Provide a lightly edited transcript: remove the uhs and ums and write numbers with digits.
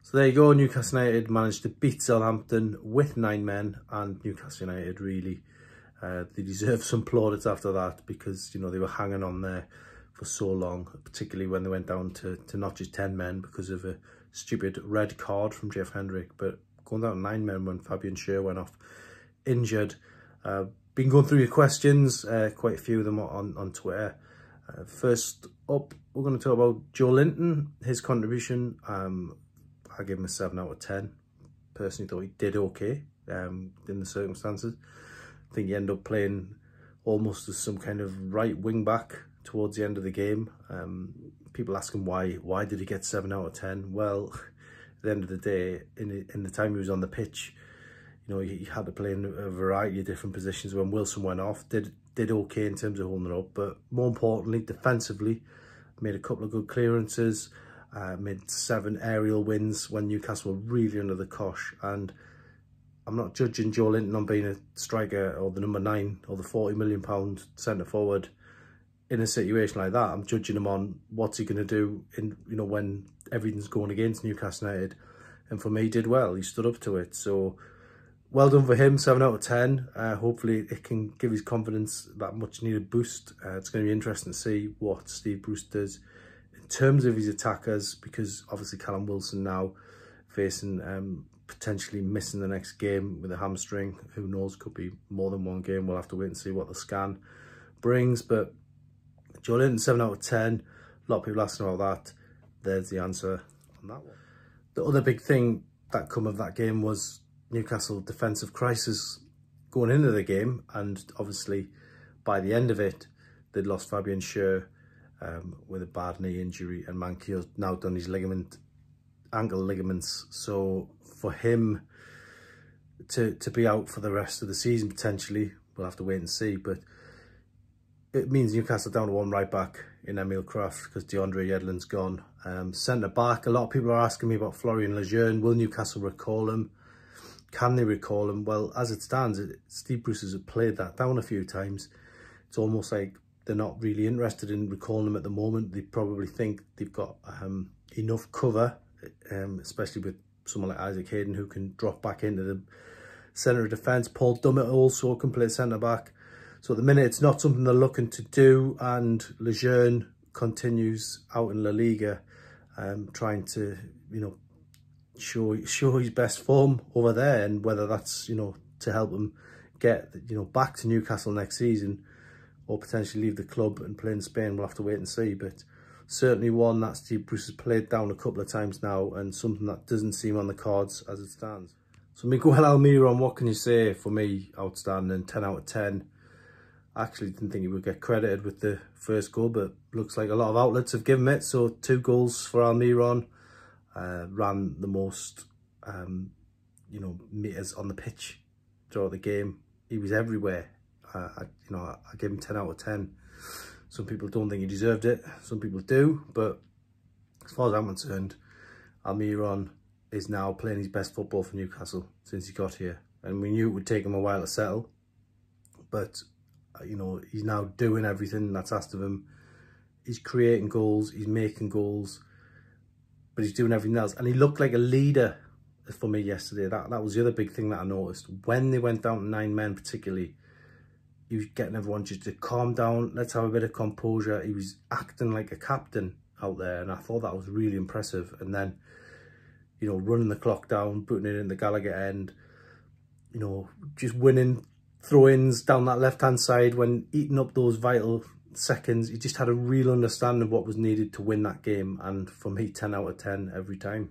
So there you go, Newcastle United managed to beat Southampton with 9 men, and Newcastle United really, they deserve some plaudits after that, because, you know, they were hanging on there for so long, particularly when they went down to not just 10 men because of a stupid red card from Jeff Hendrick, but going down to 9 men when Fabian Schär went off injured. Been going through your questions, quite a few of them on Twitter. First up, we're going to talk about Joelinton, his contribution. I gave him a 7 out of 10. Personally thought he did okay in the circumstances. I think he ended up playing almost as some kind of right wing back towards the end of the game. People ask him why did he get 7 out of 10? Well, at the end of the day, in the time he was on the pitch, you know, he had to play in a variety of different positions. When Wilson went off, did okay in terms of holding it up, but more importantly, defensively, made a couple of good clearances, made 7 aerial wins when Newcastle were really under the cosh. And I'm not judging Joelinton on being a striker or the number 9 or the £40 million centre forward in a situation like that. I'm judging him on what's he going to do in, you know, when everything's going against Newcastle United. And for me, he did well. He stood up to it. So well done for him, 7 out of 10. Hopefully it can give his confidence that much needed boost. It's going to be interesting to see what Steve Bruce does in terms of his attackers, because obviously Callum Wilson now facing potentially missing the next game with a hamstring. Who knows, could be more than one game. We'll have to wait and see what the scan brings. But Joelinton, 7 out of 10. A lot of people asking about that. There's the answer on that one. The other big thing that come of that game was Newcastle defensive crisis going into the game, and obviously by the end of it, they'd lost Fabian Schär with a bad knee injury, and Mankio's now done his ankle ligaments. So for him to be out for the rest of the season potentially, we'll have to wait and see. But it means Newcastle down to 1 right back in Emil Kraft because DeAndre Yedlin's gone. Centre back, a lot of people are asking me about Florian Lejeune. Will Newcastle recall him? Can they recall him? Well, as it stands, Steve Bruce has played that down a few times. It's almost like they're not really interested in recalling him at the moment. They probably think they've got enough cover, especially with someone like Isaac Hayden, who can drop back into the centre of defence. Paul Dummett also can play centre back. So at the minute, it's not something they're looking to do, and Lejeune continues out in La Liga, trying to, you know, show his best form over there, and whether that's, you know, to help him get, you know, back to Newcastle next season, or potentially leave the club and play in Spain, we'll have to wait and see. But certainly one that Steve Bruce has played down a couple of times now, and something that doesn't seem on the cards as it stands. So Miguel Almiron, what can you say? For me, outstanding, 10 out of 10. I actually didn't think he would get credited with the first goal, but looks like a lot of outlets have given it. So 2 goals for Almiron. Ran the most, you know, meters on the pitch throughout the game. He was everywhere. I give him 10 out of 10. Some people don't think he deserved it. Some people do. But as far as I'm concerned, Almiron is now playing his best football for Newcastle since he got here. And we knew it would take him a while to settle. But, you know, he's now doing everything that's asked of him. He's creating goals. He's making goals. But he's doing everything else. And he looked like a leader for me yesterday. That was the other big thing that I noticed. When they went down to 9 men particularly, he was getting everyone just to calm down. Let's have a bit of composure. He was acting like a captain out there. And I thought that was really impressive. And then, you know, running the clock down, putting it in the Gallagher end, you know, just winning throw-ins down that left-hand side when eating up those vital seconds. He just had a real understanding of what was needed to win that game, and for me, 10 out of 10 every time.